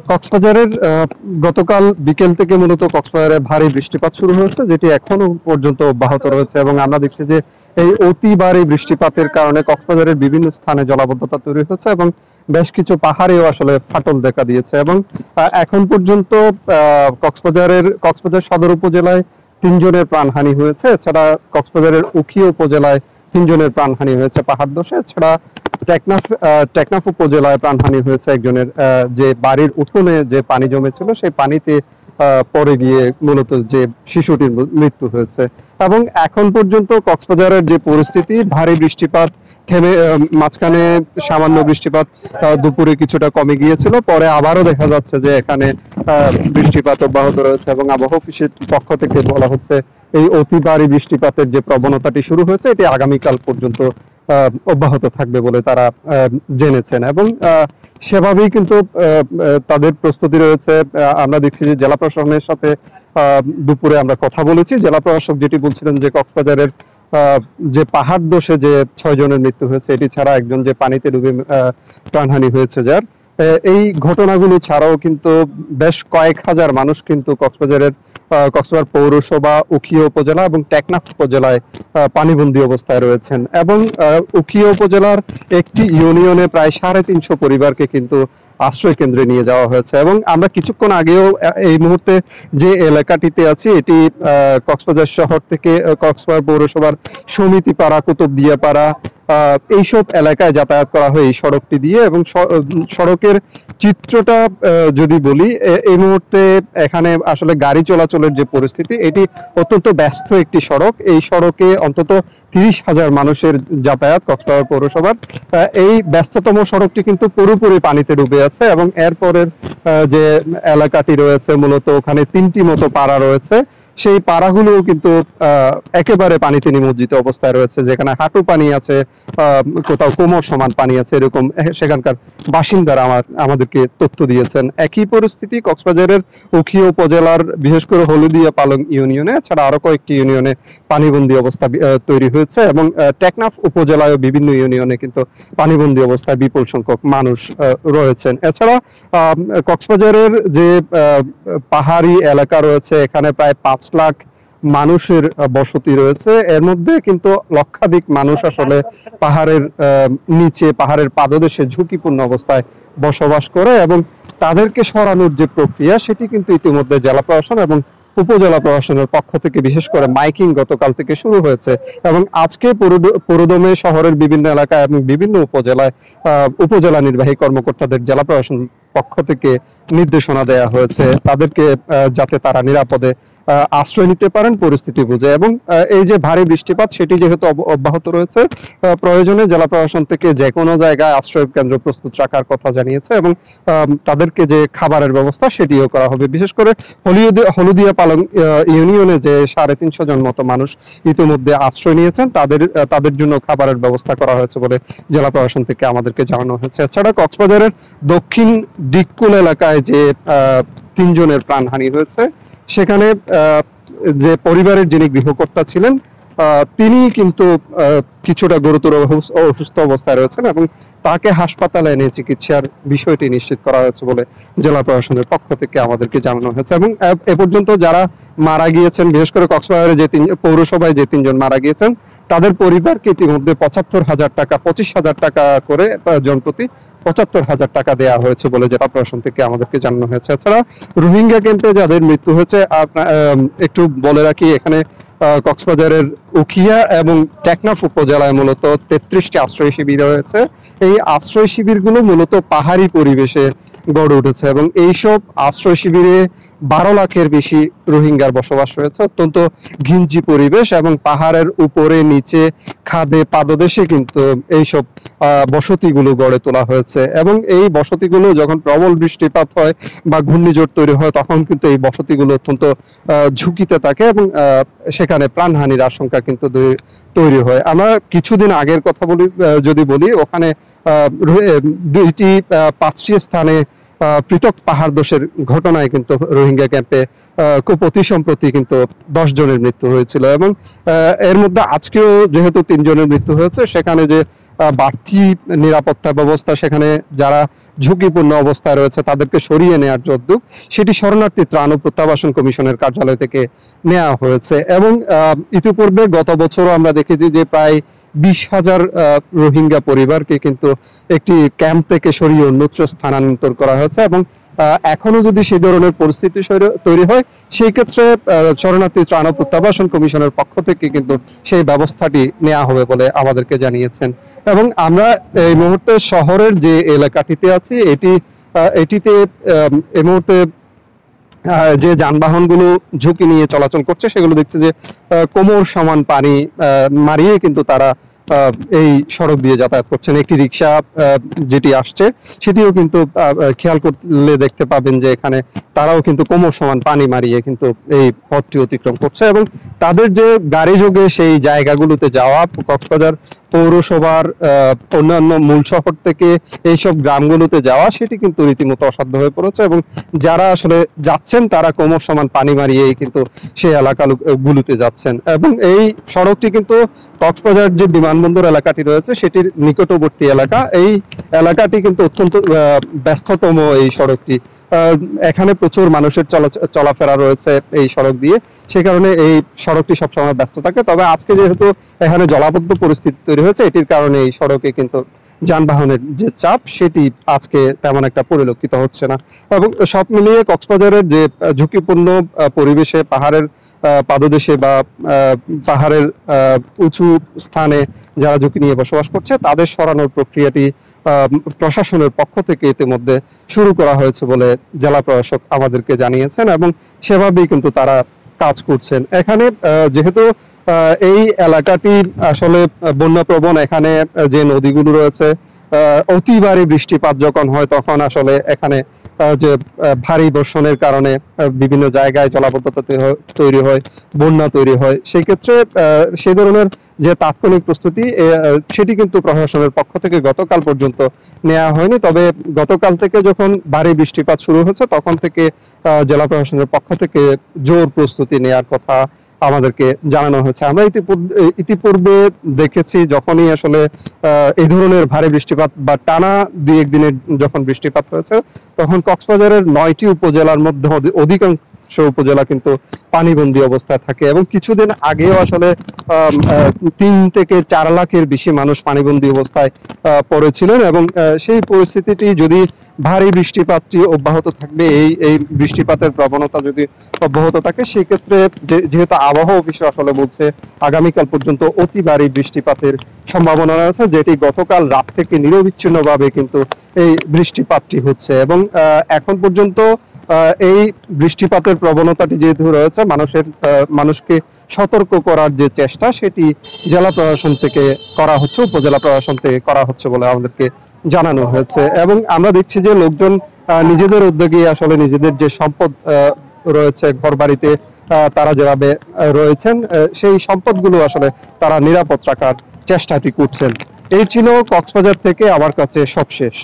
কক্সবাজারের গতকাল বিকেল থেকে মূলত কক্সবাজারে ভারী বৃষ্টিপাত শুরু হয়েছে, যেটি এখনো পর্যন্ত অব্যাহত রয়েছে এবং আমরা দেখছি যে এই অতি ভারী বৃষ্টিপাতের কারণে কক্সবাজারের বিভিন্ন স্থানে জলাবদ্ধতা তৈরি হয়েছে এবং বেশ কিছু পাহাড়েও আসলে ফাটল দেখা দিয়েছে এবং এখন পর্যন্ত কক্সবাজার সদর উপজেলায় 3 জনের প্রাণহানি হয়েছে। এছাড়া কক্সবাজারের উখিয়া উপজেলায় 3 জনের প্রাণহানি হয়েছে পাহাড় ধসে। এছাড়া টেকনাফ উপজেলায় প্রাণহানি হয়েছে একজনের, যে বাড়ির উঠোনে যে পানি জমেছিল সেই পানিতে পড়ে গিয়ে মূলত যে শিশুটির মৃত্যু হয়েছে। এবং এখন পর্যন্ত কক্সবাজারের যে পরিস্থিতি, ভারী বৃষ্টিপাত থেমে মাঝখানে সামান্য বৃষ্টিপাত দুপুরে কিছুটা কমে গিয়েছিল, পরে আবারও দেখা যাচ্ছে যে এখানে বৃষ্টিপাত অব্যাহত রয়েছে এবং আবহাওয়া অফিসের পক্ষ থেকে বলা হচ্ছে এই অতি ভারী বৃষ্টিপাতের যে প্রবণতাটি শুরু হয়েছে এটি আগামীকাল পর্যন্ত অব্যাহত থাকবে বলে তারা জেনেছেন এবং সেভাবেই কিন্তু তাদের প্রস্তুতি রয়েছে। আমরা দেখছি যে জেলা প্রশাসনের সাথে দুপুরে আমরা কথা বলেছি। জেলা প্রশাসক যেটি বলছিলেন যে কক্সবাজারের যে পাহাড় ধসে যে 6 জনের মৃত্যু হয়েছে এটি ছাড়া একজন যে পানিতে ডুবে প্রাণহানি হয়েছে, যার এই ঘটনাগুলো ছাড়াও কিন্তু বেশ কয়েক হাজার মানুষ কিন্তু কক্সবাজার পৌরসভা, উখিয়া উপজেলা এবং টেকনাফ উপজেলায় পানিবন্দী অবস্থায় রয়েছেন এবং উখিয়া উপজেলার একটি ইউনিয়নে প্রায় 350 পরিবারকে কিন্তু আশ্রয় কেন্দ্রে নিয়ে যাওয়া হয়েছে এবং আমরা কিছুক্ষণ আগেও এই মুহূর্তে যে এলাকাটিতে আছি এটি কক্সবাজার শহর থেকে কক্সবাজার পৌরসভার সমিতিপাড়া, কুতুবদিয়াপাড়া এইসব এলাকায় যাতায়াত করা হয় এই সড়কটি দিয়ে এবং সড়কের চিত্রটা যদি বলি, এই মুহূর্তে এখানে আসলে গাড়ি চলাচলের যে পরিস্থিতি এটি অত্যন্ত ব্যস্ত একটি সড়ক। এই সড়কে অন্তত 30,000 মানুষের যাতায়াত কক্সবাজার পৌরসভার। এই ব্যস্ততম সড়কটি কিন্তু পুরোপুরি পানিতে ডুবে আছে এবং এরপরের যে এলাকাটি রয়েছে মূলত ওখানে 3টি মতো পাড়া রয়েছে, সেই পাড়াগুলোও কিন্তু একেবারে পানিতে নিমজ্জিত অবস্থায় রয়েছে, যেখানে হাঁটু পানি আছে, কোথাও কোমর সমান পানি আছে, এরকম সেখানকার বাসিন্দারা আমাদেরকে তথ্য দিয়েছেন। একই পরিস্থিতি কক্সবাজারের উখিয়া উপজেলার বিশেষ করে হলুদিয়া পালং ইউনিয়নে, ছাড়া আরো কয়েকটি ইউনিয়নে পানিবন্দী অবস্থা তৈরি হয়েছে এবং টেকনাফ উপজেলায় বিভিন্ন ইউনিয়নে কিন্তু পানিবন্দী অবস্থায় বিপুল সংখ্যক মানুষ রয়েছেন। এছাড়া কক্সবাজারের যে পাহাড়ি এলাকা রয়েছে এখানে প্রায় 5 লাখ মানুষের বসতি রয়েছে। এর মধ্যে কিন্তু লক্ষাধিক মানুষ আসলে পাহাড়ের নিচে, পাহাড়ের পাদদেশে ঝুঁকিপূর্ণ অবস্থায় বসবাস করে এবং তাদেরকে সরানোর যে প্রক্রিয়া সেটি কিন্তু ইতিমধ্যে জেলা প্রশাসন এবং উপজেলা প্রশাসনের পক্ষ থেকে বিশেষ করে মাইকিং গতকাল থেকে শুরু হয়েছে এবং আজকে পুরোদমে শহরের বিভিন্ন এলাকায় এবং বিভিন্ন উপজেলা নির্বাহী কর্মকর্তাদের জেলা প্রশাসন পক্ষ থেকে নির্দেশনা দেয়া হয়েছে তাদেরকে যাতে তারা নিরাপদে আশ্রয় নিতে পারেন পরিস্থিতি বুঝে। এবং এই যে ভারী বৃষ্টিপাত সেটি যেহেতু অব্যাহত রয়েছে, প্রয়োজনে জেলা প্রশাসন থেকে যে কোনো জায়গায় আশ্রয় কেন্দ্র প্রস্তুত রাখার কথা জানিয়েছে এবং তাদেরকে যে খাবারের ব্যবস্থা সেটিও করা হবে। বিশেষ করে হলুদিয়া পালং ইউনিয়নে যে 350 জন মতো মানুষ ইতিমধ্যে আশ্রয় নিয়েছেন তাদের জন্য খাবারের ব্যবস্থা করা হয়েছে বলে জেলা প্রশাসন থেকে আমাদেরকে জানানো হয়েছে। এছাড়া কক্সবাজারের দক্ষিণ ডিককুল এলাকায় যে 3 জনের প্রাণহানি হয়েছে, সেখানে যে পরিবারের যিনি গৃহকর্তা ছিলেন তিনি কিন্তু কিছুটা গুরুতর অসুস্থ অবস্থায় রয়েছেন এবং তাকে হাসপাতালে এনে চিকিৎসার বিষয়টি নিশ্চিত করা হয়েছে বলে জেলা প্রশাসনের পক্ষ থেকে আমাদেরকে জানানো হয়েছে। এবং এ পর্যন্ত যারা মারা গিয়েছেন, বিশেষ করে কক্সবাজারে যে পৌরসভায় যে 3 জন মারা গিয়েছেন তাদের পরিবারকে ইতিমধ্যে 75,000 টাকা, 25,000 টাকা করে জনপ্রতি 75,000 টাকা দেওয়া হয়েছে বলে জেলা প্রশাসন থেকে আমাদেরকে জানানো হয়েছে। এছাড়া রোহিঙ্গা ক্যাম্পে যাদের মৃত্যু হয়েছে, একটু বলে রাখি এখানে কক্সবাজারের উখিয়া এবং টেকনাফ উপজেলায় মূলত 33টি আশ্রয় শিবির রয়েছে। এই আশ্রয় শিবিরগুলো মূলত পাহাড়ি পরিবেশে গড়ে উঠেছে এবং এইসব আশ্রয় শিবিরে 12 লাখের বেশি রোহিঙ্গার বসবাস রয়েছে। অত্যন্ত ঘিঞ্জি পরিবেশ এবং পাহাড়ের উপরে নিচে খাদে পাদদেশে কিন্তু এইসব বসতিগুলো গড়ে তোলা হয়েছে এবং এই বসতিগুলো যখন প্রবল বৃষ্টিপাত হয় বা ঘূর্ণিঝড় তৈরি হয় তখন কিন্তু এই বসতিগুলো অত্যন্ত ঝুঁকিতে থাকে এবং সেখানে প্রাণহানির আশঙ্কা কিন্তু তৈরি হয়। আমরা কিছুদিন আগের কথা যদি বলি, ওখানে 5টি স্থানে পৃথক পাহাড় ধসের ঘটনায় কিন্তু রোহিঙ্গা ক্যাম্পে খুব অতি সম্প্রতি কিন্তু 10 জনের মৃত্যু হয়েছিল এবং এর মধ্যে আজকেও যেহেতু 3 জনের মৃত্যু হয়েছে, সেখানে যে বাড়তি নিরাপত্তা ব্যবস্থা, সেখানে যারা ঝুঁকিপূর্ণ অবস্থায় রয়েছে তাদেরকে সরিয়ে নেওয়ার যে উদ্যোগ, সেটি শরণার্থী ত্রাণ ও প্রত্যাবাসন কমিশনের কার্যালয় থেকে নেওয়া হয়েছে। এবং ইতিপূর্বে গত বছরও আমরা দেখেছি যে প্রায় 20,000 রোহিঙ্গা পরিবারকে কিন্তু একটি ক্যাম্প থেকে সরিয়ে অন্যত্র স্থানান্তর করা হয়েছে। এবং এখনো যদি সেই ধরনের পরিস্থিতি তৈরি হয়, সেই ক্ষেত্রে শরণার্থী ত্রাণ ও প্রত্যাবাসন কমিশনের পক্ষ থেকে কিন্তু সেই ব্যবস্থাটি নেওয়া হবে বলে আমাদেরকে জানিয়েছেন। এবং আমরা এই মুহূর্তে শহরের যে এলাকাটিতে আছি, এটিতে এই মুহূর্তে যে যানবাহনগুলো ঝুঁকি নিয়ে চলাচল করছে সেগুলো দেখছে যে কোমর সমান পানি মারিয়ে কিন্তু তারা এই সড়ক দিয়ে যাতায়াত করছেন। একটি রিক্সা যেটি আসছে সেটিও কিন্তু খেয়াল করলে দেখতে পাবেন যে এখানে তারাও কিন্তু কোমর সমান পানি মারিয়ে কিন্তু এই পথটি অতিক্রম করছে। এবং তাদের যে গাড়ি যোগে সেই জায়গাগুলোতে যাওয়া, কক্সবাজার পৌরসভার অন্যান্য মূল শহর থেকে এইসব গ্রামগুলোতে যাওয়া, সেটি কিন্তু রীতিমতো অসাধ্য হয়ে পড়েছে। এবং যারা আসলে যাচ্ছেন তারা কোমর সমান পানি মারিয়েই কিন্তু সেই এলাকাগুলোতে যাচ্ছেন। এবং এই সড়কটি কিন্তু কক্সবাজার যে বিমানবন্দর এলাকাটি রয়েছে সেটির নিকটবর্তী এলাকা। এই এলাকাটি কিন্তু অত্যন্ত ব্যস্ততম এই সড়কটি। এখানে প্রচুর মানুষের চলাফেরা রয়েছে এই সড়ক দিয়ে, সে কারণে এই সড়কটি সবসময় ব্যস্ত থাকে। তবে আজকে যেহেতু এখানে জলাবদ্ধ পরিস্থিতি তৈরি হয়েছে, এটির কারণে এই সড়কে কিন্তু যানবাহনের যে চাপ সেটি আজকে তেমন একটা পরিলক্ষিত হচ্ছে না। এবং সব মিলিয়ে কক্সবাজারের যে ঝুঁকিপূর্ণ পরিবেশে, পাহাড়ের পাদদেশে বা পাহাড়ের উঁচু স্থানে যারা ঝুঁকি নিয়ে বসবাস করছে, তাদের সরানোর প্রক্রিয়াটি প্রশাসনের পক্ষ থেকে ইতিমধ্যে শুরু করা হয়েছে বলে জেলা প্রশাসক আমাদেরকে জানিয়েছেন। এবং সেভাবেই কিন্তু তারা কাজ করছেন। এখানে যেহেতু এই এলাকাটি আসলে বন্যাপ্রবণ, এখানে যে নদীগুলো রয়েছে, অতি ভারী বৃষ্টিপাত যখন হয় তখন আসলে এখানে যে ভারী বর্ষণের কারণে বিভিন্ন জায়গায় জলাবদ্ধতা তৈরি হয়, বন্যা তৈরি হয়। সেই ক্ষেত্রে সেই ধরনের যে তাৎক্ষণিক প্রস্তুতি সেটি কিন্তু প্রশাসনের পক্ষ থেকে গতকাল পর্যন্ত নেওয়া হয়নি। তবে গতকাল থেকে যখন ভারী বৃষ্টিপাত শুরু হচ্ছে তখন থেকে জেলা প্রশাসনের পক্ষ থেকে জোর প্রস্তুতি নেওয়ার কথা আমাদেরকে জানানো হয়েছে। আমরা ইতিপূর্বে দেখেছি যখনই আসলে এই ধরনের ভারী বৃষ্টিপাত বা টানা 2-1 দিনের যখন বৃষ্টিপাত হয়েছে, তখন কক্সবাজারের 9টি উপজেলার মধ্যে অধিকাংশ উপজেলা কিন্তু পানিবন্দী অবস্থায় থাকে। এবং কিছুদিন আগেও আসলে 3 থেকে 4 লাখের বেশি মানুষ পানিবন্দী অবস্থায় পড়েছিলেন। এবং সেই পরিস্থিতিটি যদি ভারী বৃষ্টিপাতটি অব্যাহত থাকবে, এই বৃষ্টিপাতের প্রবণতা যদি অব্যাহত থাকে, সেই ক্ষেত্রে যেহেতু আবহাওয়া অফিস আসলে বলছে আগামীকাল পর্যন্ত অতি ভারী বৃষ্টিপাতের সম্ভাবনা রয়েছে, যেটি গতকাল রাত থেকে নিরবিচ্ছিন্নভাবে কিন্তু এই বৃষ্টিপাতটি হচ্ছে। এবং এখন পর্যন্ত এই বৃষ্টিপাতের প্রবণতাটি যেহেতু রয়েছে, মানুষকে সতর্ক করার যে চেষ্টা সেটি জেলা প্রশাসন থেকে করা হচ্ছে, উপজেলা প্রশাসন থেকে করা হচ্ছে বলে আমাদেরকে জানানো হয়েছে। এবং আমরা দেখছি যে লোকজন নিজেদের উদ্যোগে আসলে নিজেদের যে সম্পদ রয়েছে ঘরবাড়িতে, তারা যেভাবে রয়েছেন সেই সম্পদগুলো আসলে তারা নিরাপদ রাখার চেষ্টাটি করছেন। এই ছিল কক্সবাজার থেকে আমার কাছে সবশেষ।